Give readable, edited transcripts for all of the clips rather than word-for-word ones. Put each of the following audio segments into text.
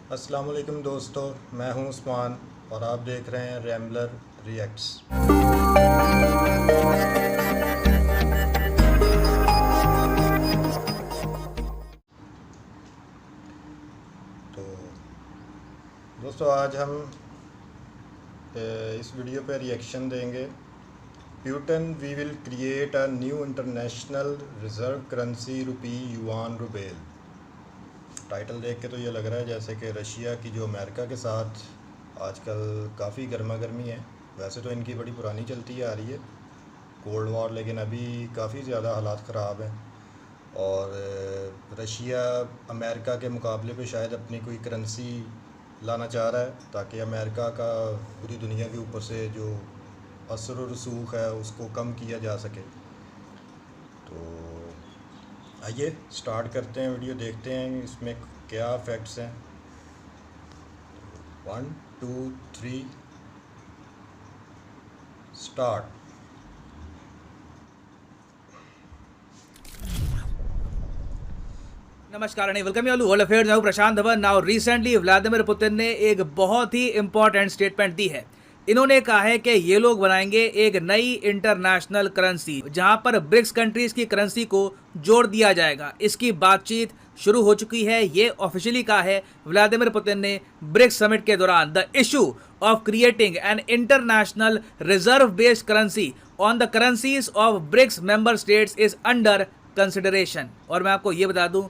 अस्सलाम वालेकुम दोस्तों, मैं हूं उस्मान और आप देख रहे हैं रैम्बलर रिएक्ट्स। तो दोस्तों आज हम इस वीडियो पे रिएक्शन देंगे। Putin we will create a new international reserve currency rupee yuan rouble. Title देख के तो ये लग रहा है जैसे कि रशिया की जो अमेरिका के साथ आजकल काफ़ी गर्मा गर्मी है। वैसे तो इनकी बड़ी पुरानी चलती आ रही है कोल्ड वॉर, लेकिन अभी काफ़ी ज़्यादा हालात ख़राब हैं और रशिया अमेरिका के मुकाबले पे शायद अपनी कोई करेंसी लाना चाह रहा है ताकि अमेरिका का पूरी दुनिया के ऊपर से जो असर और रसूख है उसको कम किया जा सके। तो आइए स्टार्ट करते हैं वीडियो, देखते हैं इसमें क्या फैक्ट्स हैं। 1 2 3 स्टार्ट। नमस्कार and welcome you world affairs. मैं हूं Prashant Dhawan. Now recently Vladimir Putin ने एक बहुत ही इंपॉर्टेंट स्टेटमेंट दी है। इन्होंने कहा है कि ये लोग बनाएंगे एक नई इंटरनेशनल करेंसी जहां पर ब्रिक्स कंट्रीज की करेंसी को जोड़ दिया जाएगा। इसकी बातचीत शुरू हो चुकी है, ये ऑफिशियली कहा है व्लादिमीर पुतिन ने ब्रिक्स समिट के दौरान। The issue of creating an international reserve based currency on the currencies of BRICS member states is under consideration. और मैं आपको ये बता दूं,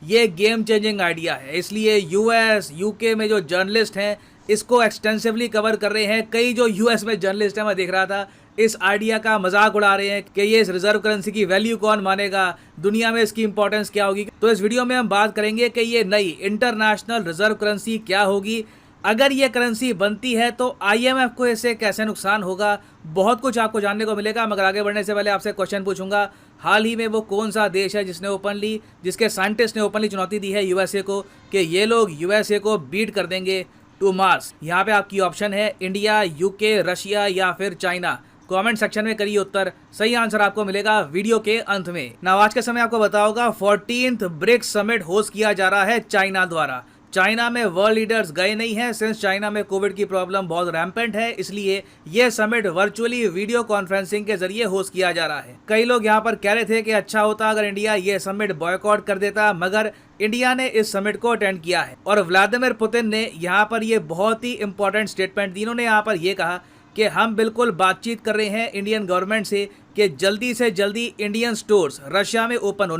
ये गेम चेंजिंग आइडिया है, इसलिए यूएस यूके में जो जर्नलिस्ट हैं इसको एक्सटेंसिवली कवर कर रहे हैं। कई जो यूएस में जर्नलिस्ट हैं, मैं देख रहा था, इस आइडिया का मजाक उड़ा रहे हैं कि ये इस रिजर्व करेंसी की वैल्यू कौन मानेगा, दुनिया में इसकी इंपॉर्टेंस क्या होगी। तो इस वीडियो में हम बात करेंगे कि ये नई इंटरनेशनल रिजर्व करेंसी क्या होगी, अगर ये करेंसी बनती है तो आईएमएफ को इससे कैसे नुकसान होगा, बहुत कुछ आपको जानने को मिलेगा। मगर आगे बढ़ने से पहले आपसे क्वेश्चन पूछूंगा, हाल ही में वो कौन सा देश है जिसके साइंटिस्ट ने ओपनली चुनौती दी है यूएसए को कि ये लोग यूएसए को बीट कर देंगे टू मार्स। यहाँ पे आपकी ऑप्शन है इंडिया, यूके, रशिया या फिर चाइना। कमेंट सेक्शन में करिए उत्तर, सही आंसर आपको मिलेगा वीडियो के अंत में। ना आज के समय आपको बताऊंगा 14th ब्रिक्स समिट होस्ट किया जा रहा है चाइना द्वारा। चाइना में वर्ल्ड लीडर्स गए नहीं हैं सिंस चाइना में कोविड की प्रॉब्लम बहुत रैम्पेंट है, इसलिए यह समिट वर्चुअली वीडियो कॉन्फ्रेंसिंग के जरिए होस्ट किया जा रहा है। कई लोग यहां पर कह रहे थे कि अच्छा होता अगर इंडिया ये समिट बॉयकॉट कर देता, मगर इंडिया ने इस समिट को अटेंड किया है और व्लादिमीर पुतिन ने यहाँ पर ये बहुत ही इंपॉर्टेंट स्टेटमेंट दी। इन्होंने यहाँ पर यह कहा कि हम बिल्कुल बातचीत कर रहे हैं इंडियन गवर्नमेंट से कि जल्दी से जल्दी इंडियन स्टोर्स रशिया में ओपन हो।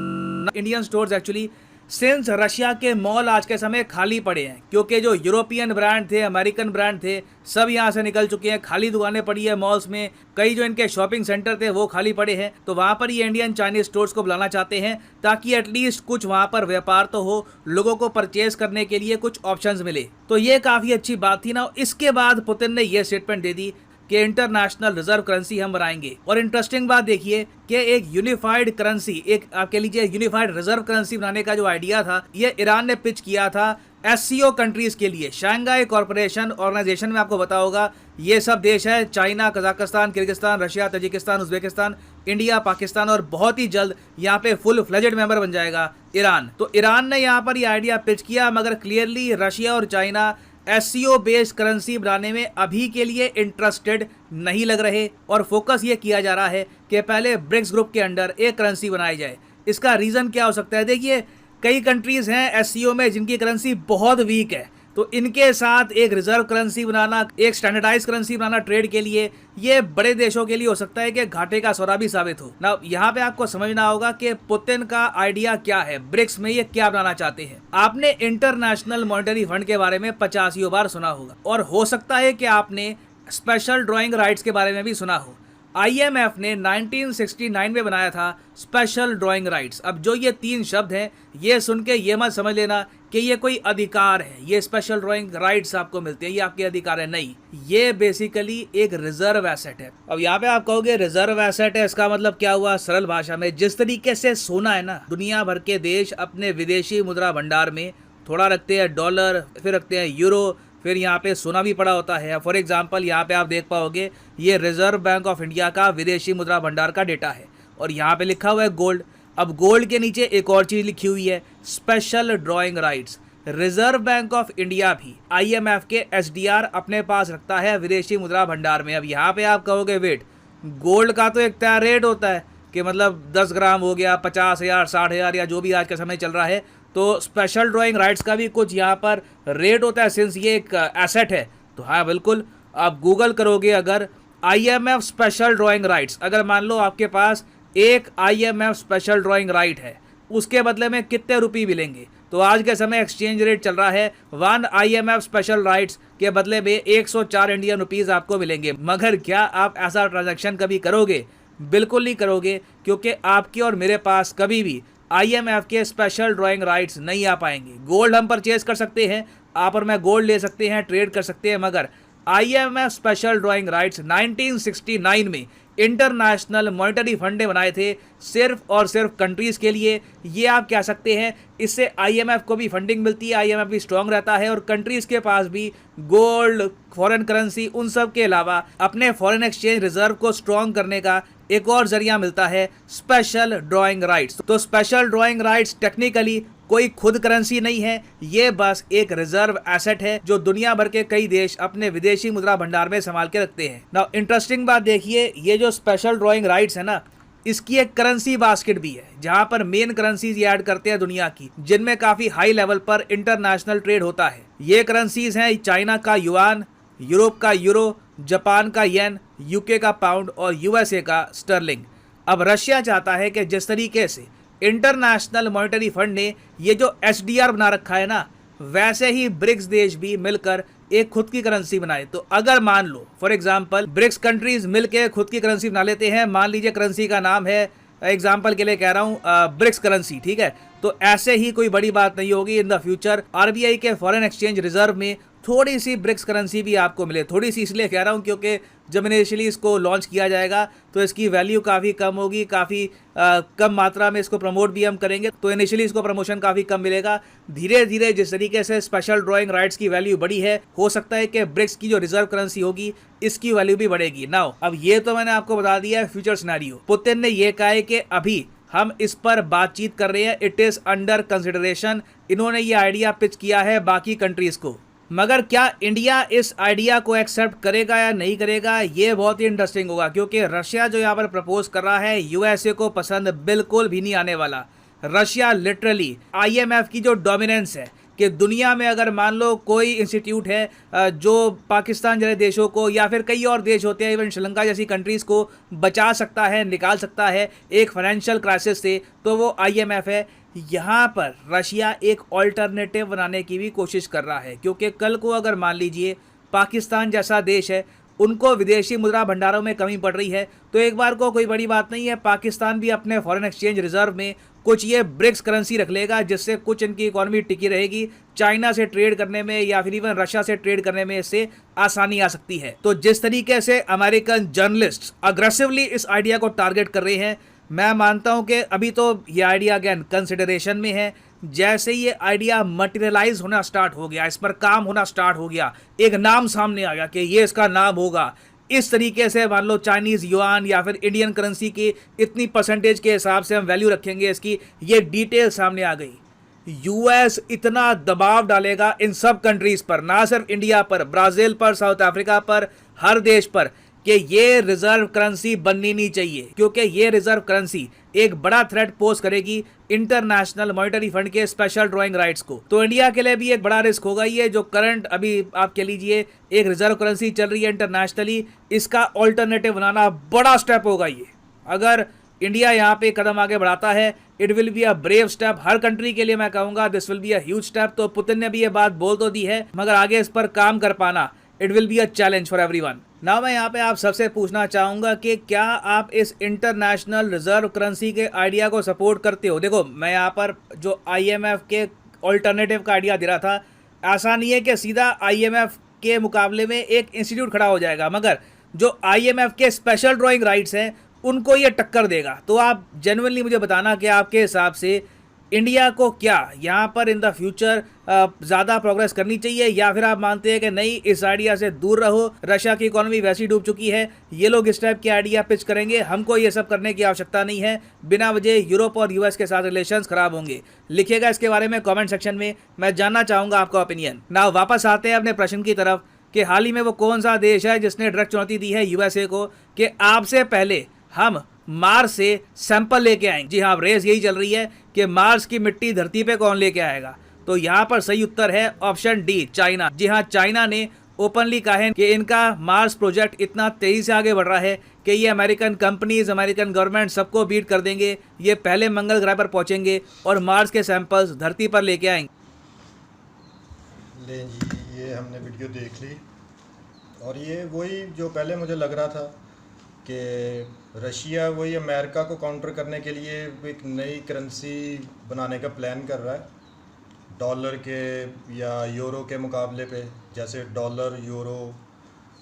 Indian stores actually since Russia के मॉल आज के समय खाली पड़े हैं क्योंकि जो यूरोपियन ब्रांड थे, अमेरिकन ब्रांड थे, सब यहाँ से निकल चुके हैं, खाली दुकानें पड़ी है मॉल्स में। कई जो इनके शॉपिंग सेंटर थे वो खाली पड़े हैं, तो वहाँ पर ये इंडियन चाइनीज स्टोर्स को बुलाना चाहते हैं ताकि एटलीस्ट कुछ वहाँ पर व्यापार तो हो, लोगों को परचेज करने के लिए कुछ ऑप्शंस मिले। तो ये काफ़ी अच्छी बात थी ना। इसके बाद पुतिन ने यह स्टेटमेंट दे दी कि इंटरनेशनल रिजर्व करेंसी हम बनाएंगे। और इंटरेस्टिंग बात देखिए कि एक यूनिफाइड करेंसी, एक आप कह लीजिए यूनिफाइड रिजर्व करेंसी बनाने का जो आइडिया था, ये ईरान ने पिच किया था एससीओ कंट्रीज के लिए। शंघाई कॉर्पोरेशन ऑर्गेनाइजेशन में आपको पता होगा ये सब देश है, China, Kazakhstan, Kyrgyzstan, Russia, Tajikistan, Uzbekistan, India, Pakistan और बहुत ही जल्द यहाँ पे फुल फ्लेजेड मेंबर बन जाएगा ईरान। तो ईरान ने यहाँ पर ये आइडिया पिच किया, मगर क्लियरली रशिया और चाइना एससीओ बेस्ड करेंसी बनाने में अभी के लिए इंटरेस्टेड नहीं लग रहे और फोकस ये किया जा रहा है कि पहले ब्रिक्स ग्रुप के अंडर एक करेंसी बनाई जाए। इसका रीज़न क्या हो सकता है? देखिए, कई कंट्रीज़ हैं एससीओ में जिनकी करेंसी बहुत वीक है, तो इनके साथ एक रिजर्व करेंसी बनाना, एक स्टैंडर्डाइज करेंसी बनाना ट्रेड के लिए, ये बड़े देशों के लिए हो सकता है कि घाटे का सौदा भी साबित हो ना। यहाँ पे आपको समझना होगा कि पुतिन का आइडिया क्या है, ब्रिक्स में ये क्या बनाना चाहते हैं। आपने इंटरनेशनल मॉनेटरी फंड के बारे में 50 बार सुना होगा और हो सकता है कि आपने स्पेशल ड्रॉइंग राइट्स के बारे में भी सुना हो। आईएमएफ ने 1969 में बनाया था स्पेशल ड्रॉइंग राइट्स। अब जो ये 3 शब्द हैं, ये सुन के ये मत समझ लेना कि ये कोई अधिकार है, ये स्पेशल ड्रॉइंग राइट्स आपको मिलते हैं, ये आपके अधिकार है, नहीं। ये बेसिकली एक रिजर्व एसेट है। अब यहाँ पे आप कहोगे रिजर्व एसेट है, इसका मतलब क्या हुआ? सरल भाषा में, जिस तरीके से सोना है ना, दुनिया भर के देश अपने विदेशी मुद्रा भंडार में थोड़ा रखते हैं डॉलर, फिर रखते हैं यूरो, फिर यहाँ पे सोना भी पड़ा होता है। फॉर एग्जांपल यहाँ पे आप देख पाओगे ये रिजर्व बैंक ऑफ इंडिया का विदेशी मुद्रा भंडार का डेटा है और यहाँ पे लिखा हुआ है गोल्ड। अब गोल्ड के नीचे एक और चीज़ लिखी हुई है, special drawing rights. Reserve bank of India भी IMF के SDR अपने पास रखता है विदेशी मुद्रा भंडार में। अब यहाँ पे आप कहोगे वेट, गोल्ड का तो एक तय रेट होता है कि मतलब 10 ग्राम हो गया 50,000 60,000 या जो भी आज के समय चल रहा है, तो स्पेशल ड्राइंग राइट्स का भी कुछ यहाँ पर रेट होता है सिंस ये एक एसेट है। तो हाँ बिल्कुल, आप गूगल करोगे अगर IMF स्पेशल ड्राइंग राइट्स, अगर मान लो आपके पास एक IMF स्पेशल ड्राइंग राइट है, उसके बदले में कितने रुपये मिलेंगे, तो आज के समय एक्सचेंज रेट चल रहा है 1 IMF स्पेशल राइट्स के बदले में 104 इंडियन रुपीज़ आपको मिलेंगे। मगर क्या आप ऐसा ट्रांजैक्शन कभी करोगे? बिल्कुल नहीं करोगे, क्योंकि आपके और मेरे पास कभी भी IMF के स्पेशल ड्राइंग राइट्स नहीं आ पाएंगे। गोल्ड हम परचेज कर सकते हैं, आप और मैं गोल्ड ले सकते हैं, ट्रेड कर सकते हैं, मगर IMF स्पेशल ड्राइंग राइट्स 1969 में इंटरनेशनल मॉनेटरी फंड ने बनाए थे सिर्फ और सिर्फ कंट्रीज़ के लिए। ये आप कह सकते हैं इससे IMF को भी फंडिंग मिलती है, IMF भी स्ट्रॉन्ग रहता है और कंट्रीज़ के पास भी गोल्ड, फॉरेन करेंसी, उन सब के अलावा अपने फॉरेन एक्सचेंज रिजर्व को स्ट्रॉन्ग करने का एक और जरिया मिलता है, स्पेशल ड्राइंग राइट्स। तो स्पेशल ड्राइंग राइट्स टेक्निकली कोई खुद करेंसी नहीं है, ये बस एक रिजर्व एसेट है जो दुनिया भर के कई देश अपने विदेशी मुद्रा भंडार में संभाल के रखते हैं। नाउ इंटरेस्टिंग बात देखिए, ये जो स्पेशल ड्राइंग राइट्स है ना, इसकी एक करेंसी बास्केट भी है जहां पर मेन करेंसीज ये ऐड करते हैं दुनिया की, जिनमें काफी हाई लेवल पर इंटरनेशनल ट्रेड होता है। ये करेंसीज हैं चाइना का युआन, यूरोप का यूरो, जापान का येन, UK का पाउंड और USA का स्टर्लिंग। अब रशिया चाहता है कि जिस तरीके से इंटरनेशनल मॉनेटरी फंड ने ये जो SDR बना रखा है ना, वैसे ही ब्रिक्स देश भी मिलकर एक खुद की करेंसी बनाए। तो अगर मान लो फॉर एग्जांपल ब्रिक्स कंट्रीज मिलकर खुद की करेंसी बना लेते हैं, मान लीजिए करेंसी का नाम है, एग्जांपल के लिए कह रहा हूँ, ब्रिक्स करेंसी, ठीक है, तो ऐसे ही कोई बड़ी बात नहीं होगी इन द फ्यूचर RBI के फॉरेन एक्सचेंज रिजर्व में थोड़ी सी ब्रिक्स करेंसी भी आपको मिले। थोड़ी सी इसलिए कह रहा हूँ क्योंकि जब इनिशियली इसको लॉन्च किया जाएगा तो इसकी वैल्यू काफ़ी कम होगी, काफ़ी कम मात्रा में इसको प्रमोट भी हम करेंगे, तो इनिशियली इसको प्रमोशन काफ़ी कम मिलेगा। धीरे धीरे जिस तरीके से स्पेशल ड्राइंग राइट्स की वैल्यू बढ़ी है, हो सकता है कि ब्रिक्स की जो रिजर्व करेंसी होगी इसकी वैल्यू भी बढ़ेगी। नाउ अब ये तो मैंने आपको बता दिया है फ्यूचर सिनेरियो। पुतिन ने यह कहा है कि अभी हम इस पर बातचीत कर रहे हैं, इट इज़ अंडर कंसिडरेशन। इन्होंने ये आइडिया पिच किया है बाकी कंट्रीज़ को, मगर क्या इंडिया इस आइडिया को एक्सेप्ट करेगा या नहीं करेगा, ये बहुत ही इंटरेस्टिंग होगा, क्योंकि रशिया जो यहाँ पर प्रपोज कर रहा है USA को पसंद बिल्कुल भी नहीं आने वाला। रशिया लिटरली IMF की जो डोमिनेंस है कि दुनिया में अगर मान लो कोई इंस्टीट्यूट है जो पाकिस्तान जैसे देशों को या फिर कई और देश होते हैं, इवन श्रीलंका जैसी कंट्रीज़ को बचा सकता है, निकाल सकता है एक फाइनेंशियल क्राइसिस से, तो वो IMF है। यहाँ पर रशिया एक ऑल्टरनेटिव बनाने की भी कोशिश कर रहा है, क्योंकि कल को अगर मान लीजिए पाकिस्तान जैसा देश है, उनको विदेशी मुद्रा भंडारों में कमी पड़ रही है, तो एक बार को कोई बड़ी बात नहीं है, पाकिस्तान भी अपने फॉरेन एक्सचेंज रिजर्व में कुछ ये ब्रिक्स करेंसी रख लेगा, जिससे कुछ इनकी इकोनॉमी टिकी रहेगी। चाइना से ट्रेड करने में या फिर इवन रशिया से ट्रेड करने में इससे आसानी आ सकती है। तो जिस तरीके से अमेरिकन जर्नलिस्ट अग्रेसिवली इस आइडिया को टारगेट कर रहे हैं, मैं मानता हूं कि अभी तो ये आइडिया अगेन कंसिडरेशन में है। जैसे ये आइडिया मटेरियलाइज होना स्टार्ट हो गया, इस पर काम होना स्टार्ट हो गया, एक नाम सामने आ गया कि ये इसका नाम होगा, इस तरीके से मान लो चाइनीज़ युआन या फिर इंडियन करेंसी की इतनी परसेंटेज के हिसाब से हम वैल्यू रखेंगे इसकी, ये डिटेल सामने आ गई। US इतना दबाव डालेगा इन सब कंट्रीज़ पर, ना सिर्फ इंडिया पर, ब्राज़ील पर, साउथ अफ्रीका पर, हर देश पर, कि ये रिजर्व करेंसी बननी नहीं चाहिए, क्योंकि ये रिजर्व करेंसी एक बड़ा थ्रेट पोज करेगी इंटरनेशनल मॉनेटरी फंड के स्पेशल ड्राइंग राइट्स को। तो इंडिया के लिए भी एक बड़ा रिस्क होगा। ये जो करंट अभी आप कह लीजिए एक रिजर्व करेंसी चल रही है इंटरनेशनली, इसका ऑल्टरनेटिव बनाना बड़ा स्टेप होगा। ये अगर इंडिया यहाँ पे कदम आगे बढ़ाता है, it will be a brave step. Her country के लिए मैं कहूँगा this will be a huge step. तो पुतिन ने भी ये बात बोल तो दी है, मगर आगे इस पर काम कर पाना it will be a challenge for everyone. Now मैं यहाँ पे आप सबसे पूछना चाहूँगा कि क्या आप इस इंटरनेशनल रिजर्व करेंसी के आइडिया को सपोर्ट करते हो। देखो, मैं यहाँ पर जो IMF के ऑल्टरनेटिव का आइडिया दे रहा था, ऐसा नहीं है कि सीधा IMF के मुकाबले में एक इंस्टीट्यूट खड़ा हो जाएगा, मगर जो IMF के स्पेशल ड्राइंग राइट्स हैं उनको ये टक्कर देगा। तो आप जेन्युइनली मुझे बताना कि आपके हिसाब से इंडिया को क्या यहाँ पर इन द फ्यूचर ज़्यादा प्रोग्रेस करनी चाहिए, या फिर आप मानते हैं कि नहीं, इस आइडिया से दूर रहो, रशिया की इकोनॉमी वैसी डूब चुकी है, ये लोग इस टाइप के आइडिया पिच करेंगे, हमको ये सब करने की आवश्यकता नहीं है, बिना वजह यूरोप और यूएस के साथ रिलेशंस खराब होंगे? लिखिएगा इसके बारे में कमेंट सेक्शन में, मैं जानना चाहूँगा आपका ओपिनियन। ना वापस आते हैं अपने प्रश्न की तरफ कि हाल ही में वो कौन सा देश है जिसने डायरेक्ट चुनौती दी है यूएसए को कि आपसे पहले हम मार्स से सैंपल लेके आएंगे। जी हाँ, रेस यही चल रही है कि मार्स की मिट्टी धरती पे कौन लेके आएगा। तो यहाँ पर सही उत्तर है ऑप्शन डी, चाइना। जी हाँ, चाइना ने ओपनली कहा है कि इनका मार्स प्रोजेक्ट इतना तेजी से आगे बढ़ रहा है कि ये अमेरिकन कंपनीज, अमेरिकन गवर्नमेंट सबको बीट कर देंगे। ये पहले मंगल ग्रह पर पहुंचेंगे और मार्स के सैंपल्स धरती पर लेके आएंगे। ले जी, ये हमने वीडियो देख ली और ये वही जो पहले मुझे लग रहा था कि रशिया वही अमेरिका को काउंटर करने के लिए एक नई करेंसी बनाने का प्लान कर रहा है, डॉलर के या यूरो के मुकाबले पे। जैसे डॉलर, यूरो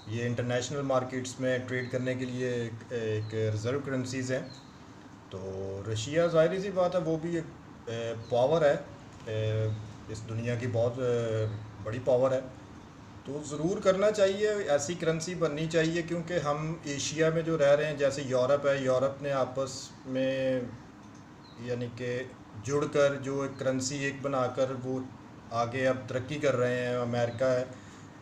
ये इंटरनेशनल मार्केट्स में ट्रेड करने के लिए एक रिज़र्व करेंसीज़ हैं। तो रशिया ज़ाहिर सी बात है वो भी एक पावर है, इस दुनिया की बहुत बड़ी पावर है। तो ज़रूर करना चाहिए, ऐसी करेंसी बननी चाहिए, क्योंकि हम एशिया में जो रह रहे हैं, जैसे यूरोप है, यूरोप ने आपस में यानी कि जुड़कर जो एक करेंसी एक बनाकर वो आगे अब तरक्की कर रहे हैं। अमेरिका है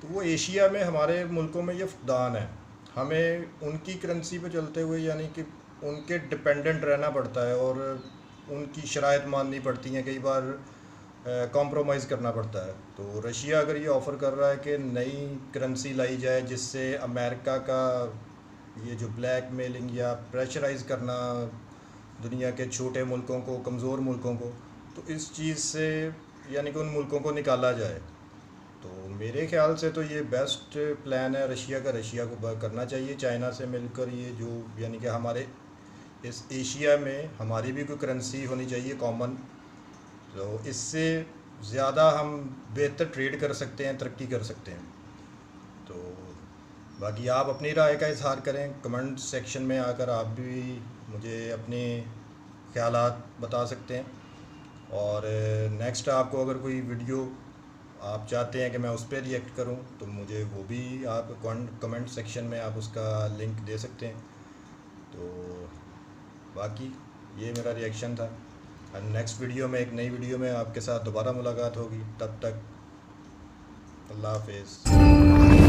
तो वो एशिया में हमारे मुल्कों में ये फुकदान है, हमें उनकी करेंसी पे चलते हुए यानी कि उनके डिपेंडेंट रहना पड़ता है और उनकी शराइत माननी पड़ती हैं, कई बार कॉम्प्रोमाइज़ करना पड़ता है। तो रशिया अगर ये ऑफ़र कर रहा है कि नई करेंसी लाई जाए जिससे अमेरिका का ये जो ब्लैक मेलिंग या प्रेशराइज़ करना दुनिया के छोटे मुल्कों को, कमज़ोर मुल्कों को, तो इस चीज़ से यानी कि उन मुल्कों को निकाला जाए, तो मेरे ख्याल से तो ये बेस्ट प्लान है रशिया का। रशिया को करना चाहिए चाइना से मिलकर, ये जो यानी कि हमारे इस एशिया में हमारी भी कोई करेंसी होनी चाहिए कॉमन। तो इससे ज़्यादा हम बेहतर ट्रेड कर सकते हैं, तरक्की कर सकते हैं। तो बाकी आप अपनी राय का इजहार करें कमेंट सेक्शन में आकर, आप भी मुझे अपने ख़यालात बता सकते हैं। और नेक्स्ट आपको अगर कोई वीडियो आप चाहते हैं कि मैं उस पर रिएक्ट करूं तो मुझे वो भी आप कमेंट सेक्शन में आप उसका लिंक दे सकते हैं। तो बाकी ये मेरा रिएक्शन था। और नेक्स्ट वीडियो में, एक नई वीडियो में आपके साथ दोबारा मुलाकात होगी। तब तक अल्लाह हाफ़िज़।